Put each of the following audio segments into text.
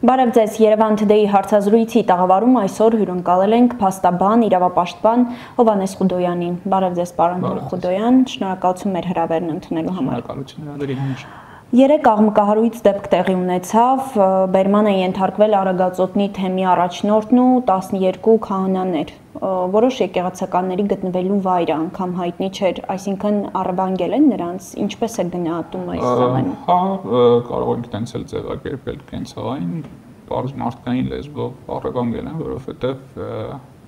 Բարև ձեզ, Երևան Today հարցազրույցի տաղավարում այսօր հյուրընկալել ենք փաստաբան, իրավապաշտպան Հովհաննես Խուդոյանին։ Բարև ձեզ, պարոն Խուդոյան, շնորհակալություն մեր հրավերն ընդունելու համար։ Շնորհակալություն հրավերի համար։ Երեք աղմկահարույց դեպք տեղի ունեցավ, բերման են ենթարկվել Արագածոտնի թեմի առաջնորդն ու 12 քահանաներ։ Որոշ եկեղեցականների գտնվելու վայրը անգամ հայտնի չէր, այսինքն առևանգել են նրանց, ինչպես է գնահատում այս ամենը։ Հա, կարող ենք տենց էլ ձևակերպել կենցաղային, բարձ մարդկային լեզվով առևանգել են, որովհետև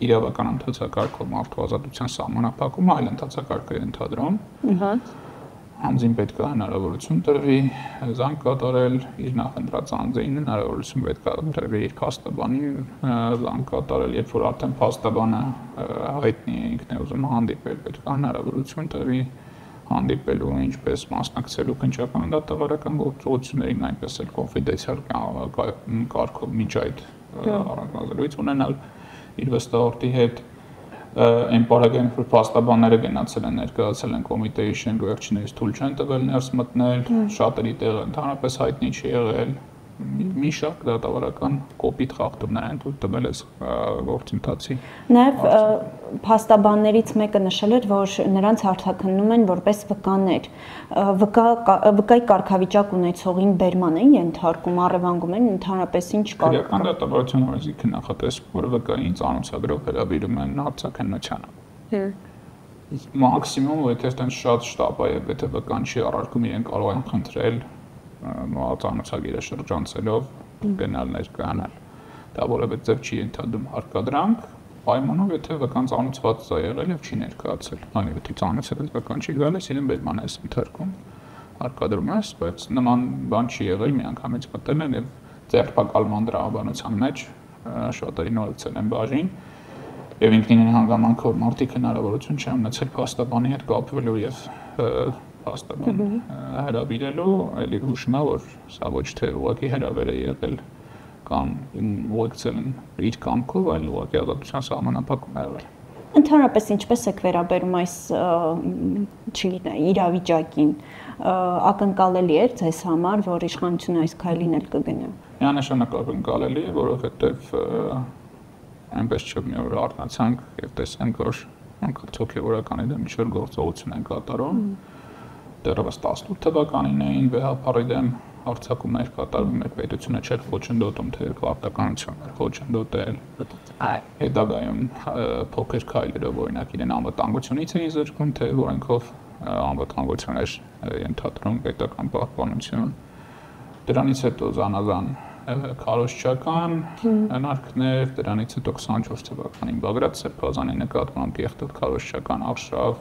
իրավական ընթացակարգով մարդու ազատության սահմանափակումը այլ ընթացակարգ է ընդհանրում։ Անձին պետք է հնարավորություն տրվի զանգ կատարել, իր նախընտրած անձին հնարավորություն պետք է տրվի իր փաստաբանին զանգ կատարել, երբ որ արդեն փաստաբանը հայտնի է ինքն է ուզում հանդիպել, պետք է հնարավորություն տրվի հանդիպելու, ինչպես մասնակցելու քննչական դատավարական գործողություններին, այնպես էլ կոնֆիդենցիալ կարգով միջ այդ առանձնազրույց ունենալ իր վստահորդի հետ։ Այն պարագայում, որ փաստաբանները գնացել են, ներկայացել են կոմիտեի շենք, վերջիններս թույլ չեն տվել ներս մտնել, շատերի տեղը ընդհանրապես հայտնի չի եղել, մի շարք դատավարական կոպիտ խախտումներ են թույլ տվել այս գործընթացի։ Նաև փաստաբաններից մեկը նշել էր, որ նրանց հարթակննում են որպես վկաներ, վկայի կարգավիճակ ունեցողին բերման են ենթարկում, առևանգում են, ընդհանրապես ինչ կարգ։ Քրեական դատավարության օրենսգիրքը նախատեսում, որ վկային ծանոթագրով հրավիրում են հարցաքննությանը։ Մաքսիմում, եթե այդտեղ շատ շտապ է, եթե վկան չի առարկում, իրեն կարող են խնդրել ծանոթագիրը շրջանցելով գնալ ներկայանալ։ Դա որևէ ձև չի ենթադրում հարկադրանք, պայմանով եթե վկան ծանոթված է եղել եւ չի ներկայացել։ Այնի եթե ծանոթացել վկան չի գալիս, իրեն բերման է ընդհարկում հարկադրում է, բայց նման բան չի եղել, միանգամից մտել են եւ ձերբակալման դրամաբանության մեջ շատերին նորացել են բաժին եւ ինքնին հանգամանքով մարդիկ հնարավորություն չեն ունեցել փաստաբանի հետ կապվելու եւ փաստաբան հրավիրելու, այլ հուշում է, որ սա ոչ թե ուղղակի հրավեր է եղել կամ ուղեկցել են իր կամքով, այլ ուղղակի ազատության սահմանափակում է եղել։ Ընդհանրապես ինչպես եք վերաբերում այս իրավիճակին, ակնկալելի էր ձեզ համար, որ իշխանությունը այս քայլին էլ կգնա։ Միանշանակ ակնկալելի է, որովհետև այնպես չէ մի օր առնացանք եւ տեսանք, որ անկախ հոգեվորականի դեմ ինչ-որ գործողություն են կատարում։ Դեռևս 18 թվականին էին վեհապարի դեմ հարձակումներ կատարվում, մեր պետությունը չէր խոչընդոտում, թե քարտականություն էր խոչընդոտել։ Հետագայում փոքր քայլերով օրինակ իրեն անվտանգությունից էին զրկում, թե օրենքով անվտանգություն էր ենթադրում պետական պահպանություն։ Դրանից հետո զանազան քարոզչական հնարքներ, դրանից հետո 24 թվականին Բագրատ Սրբազանի նկատմամբ եղել քարոզչական արշավ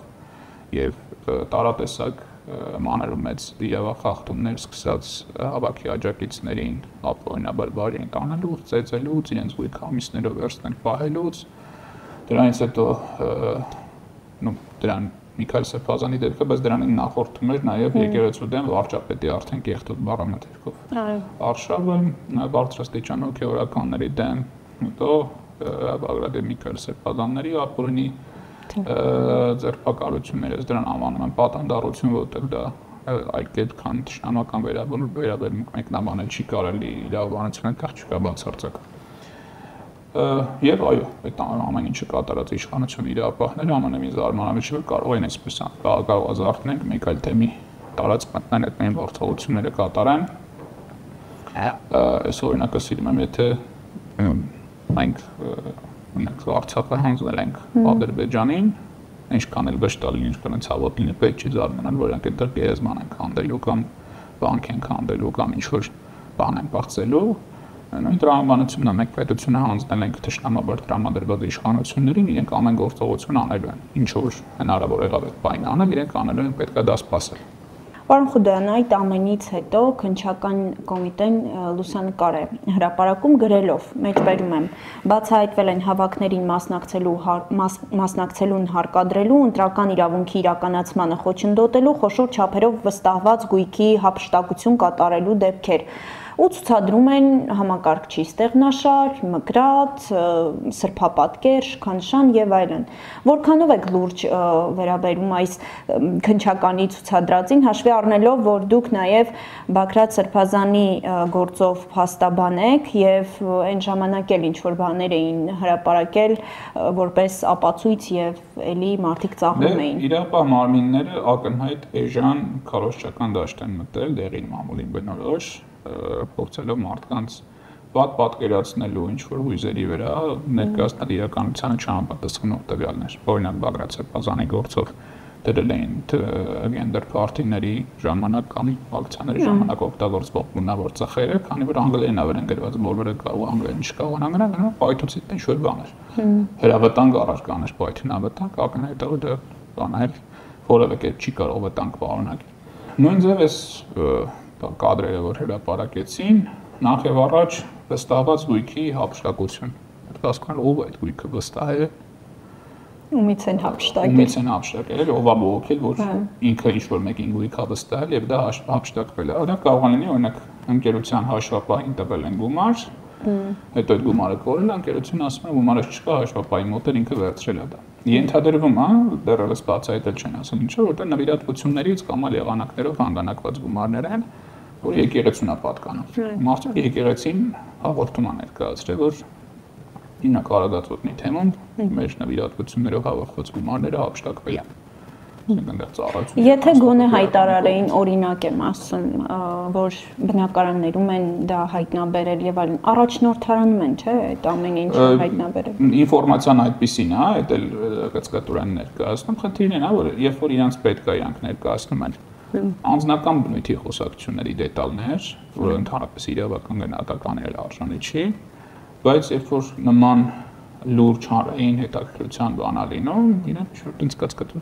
եւ տարատեսակ մանր ու մեծ իրավախախտումներ սկսած հավաքի աջակիցներին ապօրինաբար բարին տանելուց, ծեծելուց, իրենց գույք ամիսներով վերցնել պահելուց, դրանից հետո դրան Միքայել Սրբազանի դեպքը, բայց դրանին նախորդում էր նաև եկեղեցու դեմ վարչապետի արդեն կեղտոտ բառամեթերքով արշավը, բարձրաստիճան հոգեվորականների դեմ, հետո Բագրատի Միքայել Սրբազանների ապօրինի ձերբակալությունները դրան անվանում են պատանդառություն, որտեղ դա այլ քան թշնամական վերաբերմունք մեկնաբանել չի կարելի իրավաբանությունը կա չկա բացարձակ։ Եվ այո, այդ ամեն ինչը կատարած իշխանությունը իրավապահները ամենևին զարմանալի չէ, որ կարող են այսպես կարող ազարթնենք մեկ այլ թեմի տարած մտնել այդ նույն գործողությունները կատարեն։ Այս օրինակը սիրում եմ, եթե մենք ունենք Արցախը հանձնել ենք Ադրբեջանին, ինչքան էլ վշտալի, ինչքան էլ ցավոտ լինի, պետք չի զարմանալ, որ այնտեղ դեռ գերեզման են քանդելու կամ բանկ են քանդելու կամ ինչ-որ բան են բացելու։ Նույն տրամաբանությունն է, մենք պետությունը հանձնել ենք թշնամաբար տրամադրված իշխանություններին, իրենք ամեն գործողություն անելու են, ինչ որ հնարավոր եղավ այդ բանը անել, իրենք անելու են, պետք է դա սպասել։ Պարոն Խուդոյան, այդ ամենից հետո քննչական կոմիտեն լուսանկար է հրապարակում գրելով, մեջբերում եմ, բացահայտվել են հավաքներին մասնակցելուն հարկադրելու, ընտրական իրավունքի իրականացմանը խոչընդոտելու, խոշոր չափերով վստահված գույքի հափշտակություն կատարելու դեպքեր։ ու ցուցադրում են համակարգչի ստեղնաշար, մկրատ, սրբապատկեր, շքանշան եւ այլն։ Որքանով եք լուրջ վերաբերում այս քննչականի ցուցադրածին, հաշվի առնելով, որ դուք նաեւ Բագրատ Սրբազանի գործով փաստաբան եք եւ այն ժամանակ էլ ինչ որ բաներ էին հրապարակել որպես ապացույց եւ էլի մարդիկ ծաղրում էին։ Իրապահ մարմինները ակնհայտ էժան քարոզչական դաշտ են մտել դեղին մամուլին բնորոշ, փորձելով մարդկանց պատկերացնելու ինչ որ հույզերի վրա ներկայացնել իրականությանը չհամապատասխանող տվյալներ։ Օրինակ Բագրատ Սրբազանի գործով դրել էին գենդեր պարտիների ժամանակ կամ ակցիաների ժամանակ օգտագործվող գունավոր ծախերը, քանի որ անգլերեն ավեր են գրված, բոլորը կարող անգլերեն չկարողանան գնել, պայթուցից ինչ որ բան էր։ Հրավտանգ առաջ կաներ պայթին ավտանգ, ակնհայտව դա բանել որևէ կերպ չի կարող վտանգ պարունակել։ Նույն ձև էս կադրերը, որ հրապարակեցին, նախ եւ առաջ վստահված գույքի հափշտակություն։ Հասկանալ ով այդ գույքը վստահ է։ Ումից են հափշտակել։ Ումից են հափշտակել, ով է բողոքել, որ ինքը ինչ որ մեկին գույքա վստահել եւ դա հափշտակվել է։ Դա կարող է լինի, օրինակ, ընկերության հաշվապահին տվել են գումար, հետո այդ գումարը կորել, ընկերությունը ասում է գումարը չկա, հաշվապահի մոտ էլ ինքը վերցրել է դա։ Ենթադրվում է, դեռևս բացահայտել չեն ասել ինչու, որտեղ նվիրատվություններից կամ այլ եղանակներով հանգանակված գումարներ են, որ եկեղեցուն է պատկանում։ Մարդիկ եկեղեցին հաղորդում են ներկայացրել, որ ինա կարագածոտնի թեմում մեր նվիրատվություններով հավաքված գումարները հափշտակվել են։ Եթե գոնե հայտարարեին, օրինակ եմ ասում, որ բնակարաններում են դա հայտնաբերել եւ այլն, առաջնորդարանում են, չէ՞, այդ ամեն ինչը հայտնաբերել։ Ինֆորմացիան այդպեսին է, այդ էլ գծկատուրան ներկայացնում, խնդիրն է, որ երբ որ իրանց պետք է իրանք ներկայացնում են անձնական բնույթի խոսակցությունների դետալներ, որը ընդհանրապես իրավական գնահատականներ արժանի չի, բայց երբ որ նման լուրջ հանրային հետաքրքրության բանա լինում, իրենք շուտ ինձ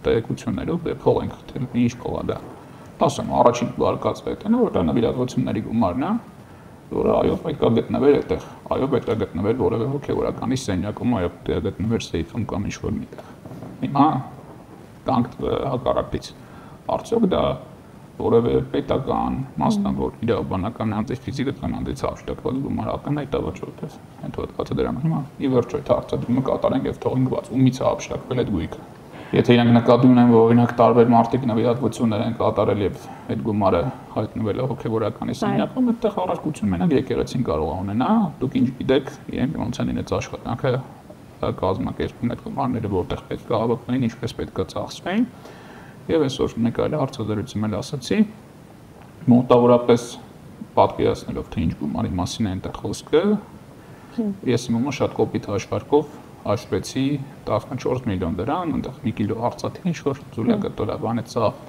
տեղեկություններով փող են խթել, ինչ փող է դա։ Ասում առաջին բարգացվելն է, որ դա նվիրատվությունների գումարն է, որը այո պետք է գտնվեր այդտեղ, այո պետք է գտնվեր որևէ հոգևորականի սենյակում, այո պետք է գտնվեր սեյֆում կամ ինչ-որ միտեղ։ Հիմա տանք հակառակից։ Արդյոք դա որևէ պետական մասնավոր իրավաբանական անձի ֆիզիկական անձից հաշտակված գումար ակնհայտ է ոչ որտեղ այդ հոդվածը դրան հիմա ի վերջո այդ հարցադրումը կատարենք եւ թողենք բաց ումից է հաշտակվել այդ գույքը եթե իրանք նկատի ունեն որ օրինակ տարբեր մարդիկ նվիրատվություններ են կատարել եւ այդ գումարը հայտնվել է հոգեվորականի սենյակում այդտեղ առարկություն մենակ եկեղեցին կարող է ունենա դուք ինչ գիտեք իրենք ոնց են իրենց աշխատանքը կազմակերպում այդ գումարները որտեղ պետք է հավաքվեն ինչպես պետք է ծախսվեն Եվ այսօր մեկ այլ հարցազրույցում էլ ասացի, մոտավորապես պատկերացնելով թե ինչ գումարի մասին է այնտեղ խոսքը, ես իմ շատ կոպիտ հաշվարկով հաշվեցի 14 միլիոն դրամ, այնտեղ մի կիլո արծաթի ինչ-որ ձուլակտորա բան է ծախ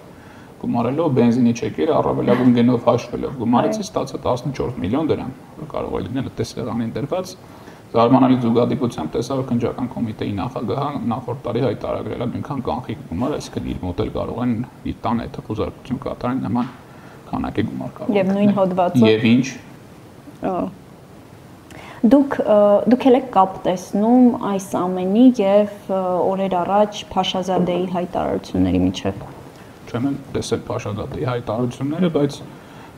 գումարելով բենզինի չեկերը առավելագույն գնով հաշվելով գումարից ստացա 14 միլիոն դրամ, կարող է լինել այդպես սեղանին դրված Զարմանալի զուգադիպությամբ տեսա, որ քննչական կոմիտեի նախագահը նախորդ տարի հայտարարել է նույնքան կանխիկ գումար, այսինքն իր մոտ էլ կարող են իր տան հետ խոզարկություն կատարեն նման քանակի գումար կարող։ Եվ նույն հոդվածով։ Եվ ինչ։ Դուք եք կապ տեսնում այս ամենի եւ օրեր առաջ Փաշազադեի հայտարարությունների միջեւ։ Չեմ տեսել Փաշազադեի հայտարարությունները, բայց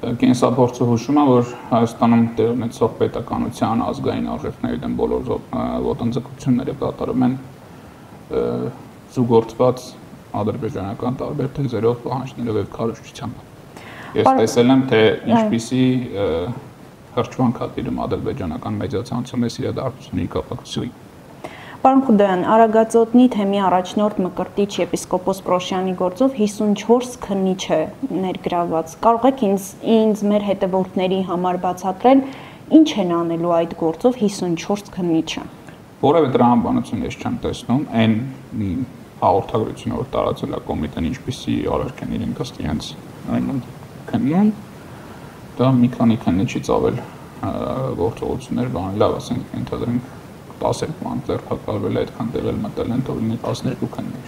կենսափորձը հուշում է, որ Հայաստանում տեղ ունեցող պետականության ազգային արժեքների դեմ բոլոր ոտնձգությունները կատարում են զուգորդված ադրբեջանական տարբեր թեզերով, պահանջներով եւ քարոզչությամբ։ Ես տեսել եմ, թե ինչպիսի հրճվանք է տիրում ադրբեջանական մեդիացանցում այս իրադարձությունների կապակցությամբ։ Պարոն Խուդոյան, Արագածոտնի թեմի առաջնորդ Մկրտիչ եպիսկոպոս Պրոշյանի գործով 54 քննիչ է ներգրավված։ Կարող եք ինձ մեր հետևորդների համար բացատրել, ինչ են անելու այդ գործով 54 քննիչը։ Որևէ տրամաբանություն ես չեմ տեսնում, այն հաղորդագրությունը, որ տարածել է կոմիտեն, ինչպիսի արարք են իրենք ըստ իրենց քննում, դա մի քանի քննիչից ավել գործողություններ բան լավ ասենք ընդհանրենք 12 մանտեր հակարվել է այդքան տեղել մտել են, թող լինի 12 քննիչ։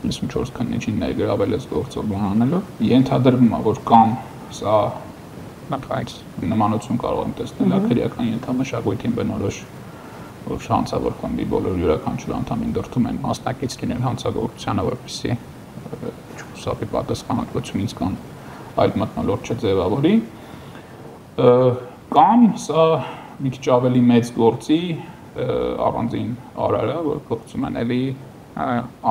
54 քննիչին ներգրավել այս գործով բան անելով, ենթադրվում է, որ կամ սա նախայց նմանություն կարող եմ տեսնել քրեական ենթամշակույթին բնորոշ, որ հանցավոր խմբի բոլոր յուրաքանչյուր անդամին դրդում են մասնակից լինել հանցագործությանը, որպեսզի չխուսափի պատասխանատվությունից կամ այլ մթնոլորտ չձևավորի։ Կամ սա մի քիչ ավելի մեծ գործի առանձին արարը, որ փորձում են էլի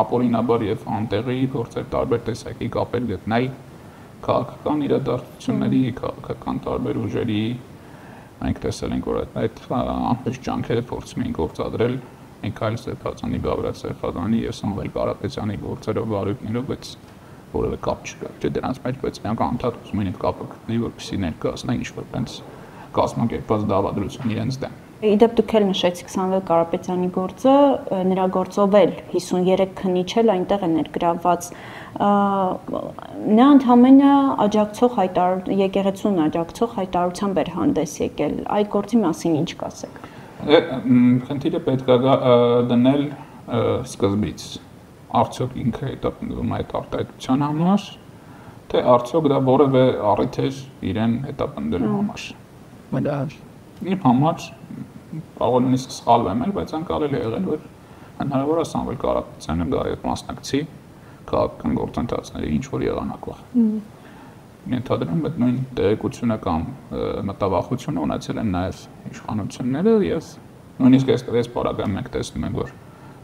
ապօրինաբար եւ անտեղի փորձել տարբեր տեսակի կապեր գտնել քաղաքական իրադարձությունների, քաղաքական տարբեր ուժերի մենք տեսել ենք, որ այդ անպաշտ ջանքերը փորձում են գործադրել Միքայել Սեփազյանի, Բաղրատ Սեփազյանի եւ Սամվել Կարապետյանի գործերով վարույթներով, բայց որևէ կապ չկա դրանց մեջ, բայց նրանք անդադ ուզում են այդ կապը գտնել, որպեսզի ներկայացնեն ինչ-որ տենց կազմակերպված դավադրություն իրենց դեմ։ Իդեպ դուք էլ նշեցիք Սամվել Կարապետյանի գործը, նրա գործով էլ 53 քննիչ էլ այնտեղ է ներգրավված։ Նա ընդհանրապես աջակցող եկեղեցուն աջակցող հայտարարությամբ էր հանդես եկել։ Այդ գործի մասին ինչ կասեք։ Խնդիրը պետք է դնել սկզբից։ Արդյոք ինքը հետապնդվում է այդ արտահայտության համար, թե արդյոք դա որևէ առիթ էր իրեն հետապնդելու համար։ Իմ համար կարող է նույնիսկ սխալվեմ, բայց անկարելի է եղել, որ հնարավոր է Սամվել Կարապետյանը դա այդ մասնակցի քաղաքական գործընթացների ինչ որ եղանակով։ Ենթադրում եմ նույն տեղեկությունը կամ մտավախությունը ունեցել են նաև իշխանությունները եւ նույնիսկ այս պարագայում մենք տեսնում ենք, որ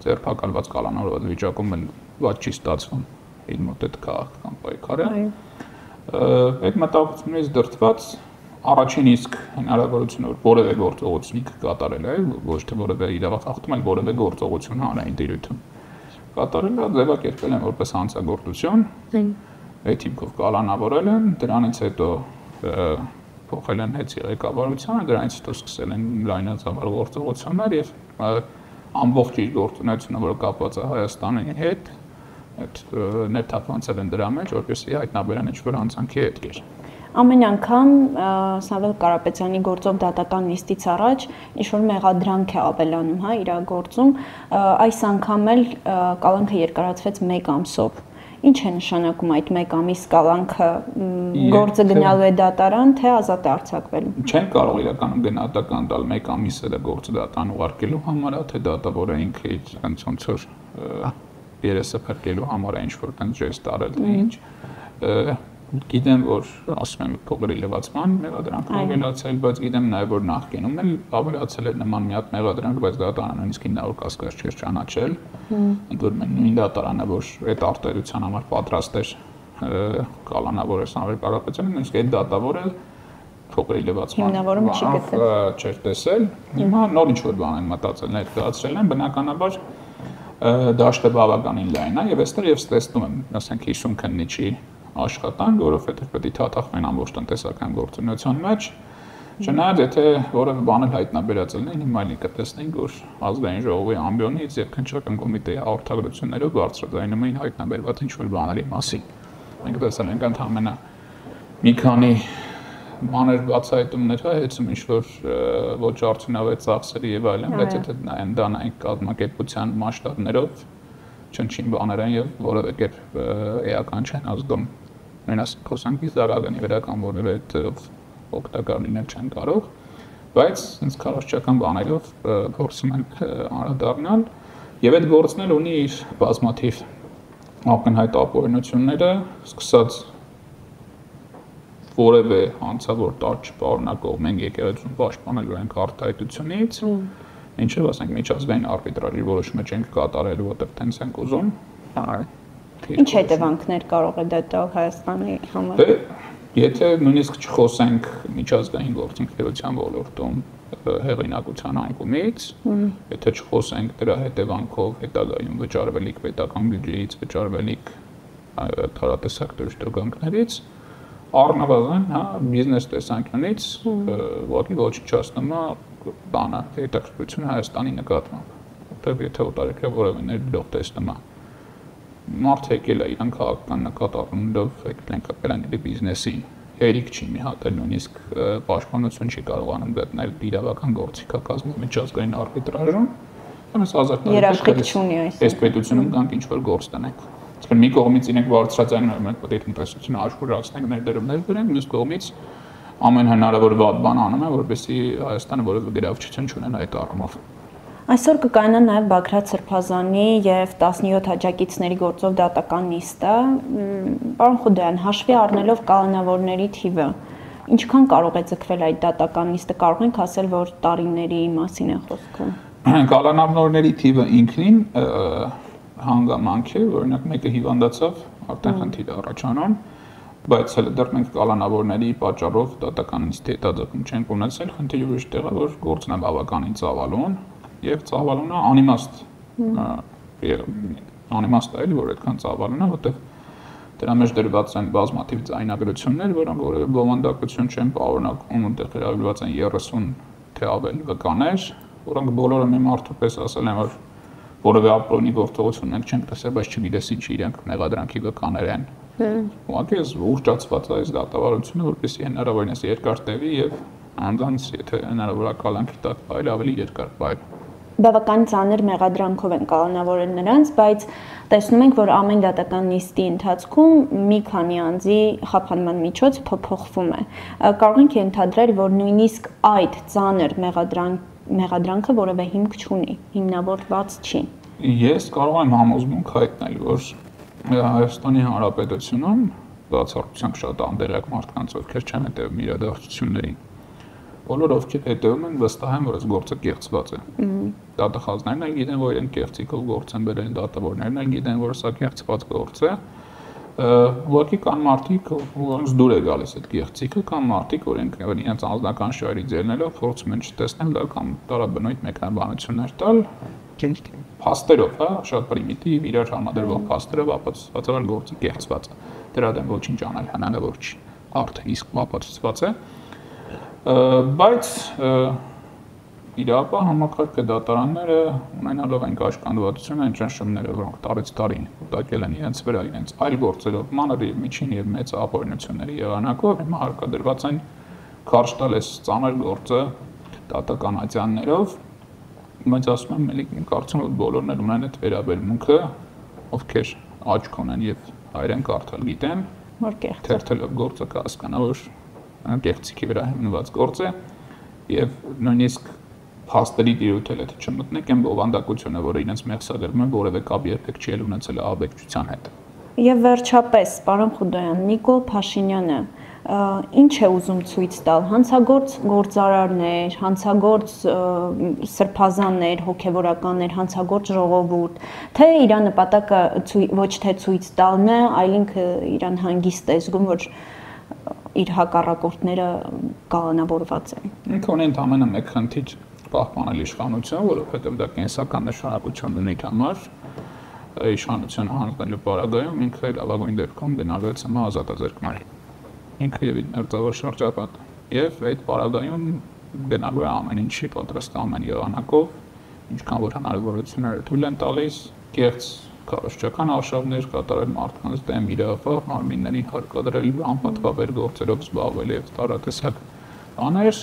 ձերբակալված կալանավորված վիճակում էլ ված չի ստացվում իր մոտ այդ քաղաքական պայքարը։ Այդ մտավախությունից դրդված առաջին իսկ հնարավորությունը որ որևէ գործողություն կատարել է, ոչ թե որևէ իրավախախտում, այլ որևէ գործողություն հանրային տիրույթում կատարել է, ձևակերպել են որպես հանցագործություն։ Այդ հիմքով կալանավորել են, դրանից հետո փոխել են հետի ղեկավարությանը, դրանից հետո սկսել են լայնածավալ գործողություններ եւ ամբողջ իր գործունեությունը, որ կապված է Հայաստանի հետ, այդ ներթափանցել են դրա մեջ, որպեսզի հայտնաբերեն ինչ-որ անցանքի հետքեր։ Ամեն անգամ Սամվել Կարապետյանի գործով դատական նիստից առաջ ինչ-որ մեղադրանք է ավելանում, հա, իր գործում, այս անգամ էլ կալանքը երկարացվեց 1 ամսով։ Ինչ է նշանակում այդ 1 ամիս կալանքը, գործը գնալու է դատարան, թե ազատ է արձակվելու։ Չեն կարող իրականում գնահատական տալ 1 ամիսը դա գործը դատարան ուղարկելու համար, թե դատավորը ինքը իր ոնց որ երեսը փրկելու համար է ինչ-որ տենց ժեստ արել, թե ինչ։ Գիտեմ, որ ասում եմ փողերի լվացման մեղադրանք ավելացել, բայց գիտեմ նաև որ նախկինում էլ ավելացել էր նման մի հատ մեղադրանք, բայց դատարանը նույնիսկ ինքնավոր կասկած չէր ճանաչել։ Ընդ որում նույն դատարանը, որ այդ արտահայտության համար պատրաստ էր կալանավորը Սամվել Կարապետյանը, նույնիսկ այդ դատավորը փողերի լվացման չէր տեսել։ Հիմա նոր ինչ-որ բան են մտածել, ներկայացրել են, բնականաբար դաշտը բավականին լայն է եւ այստեղ ես տեսնում եմ, ասենք 50 քննիչի աշխատանք, որովհետև պետք է թաթախվեն ամբողջ տնտեսական գործունեության մեջ, չնայած եթե որևէ բան էլ հայտնաբերած լինի, հիմա էլ կտեսնենք, որ ազգային ժողովի ամբիոնից եւ քննչական կոմիտեի հաղորդագրություններով բարձրաձայնում էին հայտնաբերված ինչ-որ բաների մասին։ Մենք տեսել ենք ընդհանրապես մի քանի մանր բացահայտումներ հայեցում ինչ-որ ոչ արդյունավետ ծախսերի եւ այլն, բայց եթե դա նայենք կազմակերպության մասշտաբներով չնչին բաներ են եւ որևէ կերպ էական չեն ազդում։ Նույնիսկ խոսանքի զարգացանի վրա կամ որևէ օգտակար լինել չեն կարող, բայց հենց քարոզչական բաներով փորձում են անդրադառնալ եւ այդ գործն էլ ունի իր բազմաթիվ ակնհայտ ապօրինությունները, սկսած որևէ հանցավոր տար չպարունակող մենք եկեղեցուն պաշտպանելու ենք արտահայտությունից, ինչով ասենք միջազգային արբիտրաժի որոշումը չենք կատարելու, որտեղ տենց ենք ուզում։ Ինչ հետևանքներ կարող է դա տալ Հայաստանի համար։ Եթե նույնիսկ չխոսենք միջազգային գործընկերության ոլորտում հեղինակության անկումից, եթե չխոսենք դրա հետևանքով հետագայում վճարվելիք պետական բյուջեից, վճարվելիք տարատեսակ դրդագանքներից, առնվազն, հա, բիզնես տեսանկյունից ոչինչ ոչնչացնում է բանը հետաքրքրությունը Հայաստանի նկատմամբ, որտեղ եթե օտարերկրյա որևէ ներդրող տեսնում է մարդ եկել է իրան քաղաքական նկատառումներով եկել են կապել են իր բիզնեսին, հերիք չի մի հատ էլ նույնիսկ պաշտպանություն չի կարողանում գտնել իրավական գործիքակազմում միջազգային արբիտրաժում, ամենից երաշխիք չունի այս պետությունում կանք ինչ-որ գործ տնենք։ Այսինքն մի կողմից իրենք բարձրացնում են պետք է տնտեսությունը աշխուժացնենք, ներդրումներ բերենք, մյուս կողմից ամեն հնարավոր վատ բան անում են, որպեսզի Հայաստանը որևէ գրավչություն չունենա այդ առումով։ Այսօր կկայանա նաև Բագրատ Սրբազանի եւ 17 աջակիցների գործով դատական նիստը։ Պարոն Խուդայան, հաշվի առնելով կալանավորների թիվը, Ինչքան կարող է ձգվել այդ դատական նիստը, կարող ենք ասել, որ տարիների մասին է խոսքը։ Կալանավորների թիվը ինքնին հանգամանք է, օրինակ մեկը հիվանդացավ, արդեն խնդիր առաջանում, բայց հələ դեռ մենք կալանավորների պատճառով դատական նիստի հետաձգում չենք ունեցել, խնդիրը ուրիշ տեղ է, որ գործն է բավականին ծավալուն եւ ծավալունը անիմաստ է, որ այդքան ծավալուն է, որտեղ դրա մեջ դրված են բազմաթիվ ձայնագրություններ, որոնք որևէ բովանդակություն չեն պարունակում, որտեղ հրավիրված են 30 թե ավելի վկաներ, որոնք բոլորը մի մարդու պես ասել են, որ որևէ ապրոնի գործողություն մենք չենք տեսել, բայց չգիտես ինչ իրենք մեղադրանքի վկաներ են։ Ուղղակի ուռճացված է այս դատավարությունը, որպեսզի հնարավորինս երկար տևի եւ անձանց, եթե հնարավոր է կալանքի տակ բայել, ավելի երկար բայել։ Բավական ծանր մեղադրանքով են կալանավորել նրանց, բայց տեսնում ենք, որ ամեն դատական նիստի ընթացքում մի քանի անձի խափանման միջոց փոփոխվում է։ Կարող ենք ենթադրել, որ նույնիսկ այդ ծանր մեղադրանքը որևէ հիմք չունի, հիմնավորված չի։ Ես կարող եմ համոզմունք հայտնել, որ Հայաստանի Հանրապետությունում բացառությամբ շատ անդերյակ մարդկանց, ովքեր չեն հետևում իրադարձություններին, բոլոր ովքեր հետևում են, վստահ են, որ այս գործը կեղծված է։ Դատախազներն էլ գիտեն, որ իրենք կեղծիքով գործ են բերել, դատավորներն էլ գիտեն, որ սա կեղծված գործ է։ Ուղղակի կան մարդիկ, որոնց դուր է գալիս այդ կեղծիքը, կան մարդիկ, որոնք իրենց անձնական շահերից ելնելով փորձում են չտեսնել դա կամ տարաբնույթ մեկնաբանություններ տալ փաստերով, հա, շատ պրիմիտիվ, իրար համադրվող փաստերով ապացուցված է գործը կեղծված է։ Դրա դեմ ոչինչ անել հնարավոր չի։ Արդեն իսկ ապացուցված է։ Բայց իրապա համակարգը դատարանները ունենալով այն կաշկանդվածությունը, այն ճնշումները, որոնք տարեց տարին ուտակել են իրենց վրա, իրենց այլ գործերով, մանր եւ միջին եւ մեծ ապօրինությունների եղանակով, հիմա հարկադրված են քարշ տալ այս ծանր գործը դատական ատյաններով, բայց ասում եմ, ելի կարծում եմ, որ բոլորն էլ ունեն այդ վերաբերմունքը, ովքեր աչք ունեն եւ հայերեն կարդալ գիտեն, որ կեղծ թերթելով գործը կհասկանա, որ կեղծիքի վրա հիմնված գործ է եւ նույնիսկ փաստերի դիրութել եթե չմտնենք այն բովանդակությունը, որը իրենց մեղսագրում են, որևէ կապ երբեք չի ունեցել աբեկչության հետ։ Եվ վերջապես, պարոն Խուդոյան, Նիկոլ Փաշինյանը ինչ է ուզում ցույց տալ, հանցագործ գործարարներ, հանցագործ սրբազաններ, հոգևորականներ, հանցագործ ժողովուրդ, թե իր նպատակը ոչ թե ցույց տալն է, այլ ինքը իրան հանգիստ է զգում, որ իր հակառակորդները կալանավորված են։ Ինքը ունի ընդամենը մեկ խնդիր պահպանել իշխանություն, որովհետև դա կենսական նշանակություն ունի իր համար, իշխանություն հանձնելու պարագայում ինքը լավագույն դեպքում գնալու է ՑՄ ազատազրկման։ Ինքը եւ իր մերձավոր շրջապատը։ Եվ այդ պարագայում գնալու է ամեն ինչի պատրաստ ամեն եղանակով, ինչքան որ հնարավորությունները թույլ են տալիս, կեղծ քարոզչական արշավներ կատարել մարդկանց դեմ, իրավապահ մարմիններին հարկադրել, անպատվաբեր գործերով զբաղվել եւ տարատեսակ բաներ,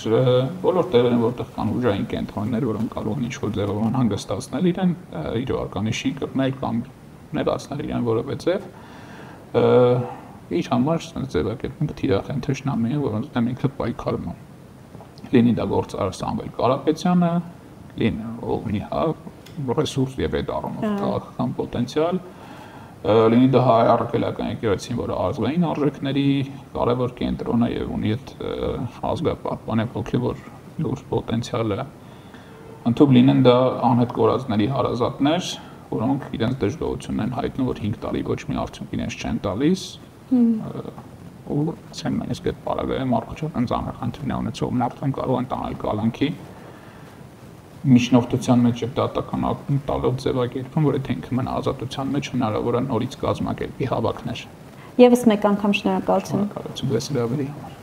բոլոր տեղերում որտեղ կան ուժային կենտրոններ, որոնք կարող են ինչ-որ ձևով անհանգստացնել իրեն, իր արկանիշի կրնել կամ ներածնել իրեն որևէ ձև, իր համար ձևակերպենք թիրախ են թշնամիը, որոնց դեմ ինքը պայքարում է։ Լինի դա գործարար Սամվել Կարապետյանը, լինի ողնի ռեսուրս եւ այդ առումով քաղաքական պոտենցիալ, լինի դա հայ առաքելական եկեղեցին, որը ազգային արժեքների կարևոր կենտրոն է եւ ունի այդ ազգապահպան եւ հոգեվոր լուրջ պոտենցիալը, ընդհանուր լինեն դա անհետ կորածների հարազատներ, որոնք իրենց դժգոհությունն են հայտնում, որ 5 տարի ոչ մի արդյունք իրենց չեն տալիս, ու ասեմ նույնիսկ այդ պարագայում առողջական ծանր խնդիրներ ունեցող մարդուն կարող են տանել կալանքի միջնորդության մեջ եւ դատական ակտում տալով ձևակերպում, որ եթե ինքը մնա ազատության մեջ հնարավոր է նորից կազմակերպի հավաքներ։ Եվս մեկ անգամ շնորհակալություն։ Շնորհակալություն ձեզ հրավերի համար։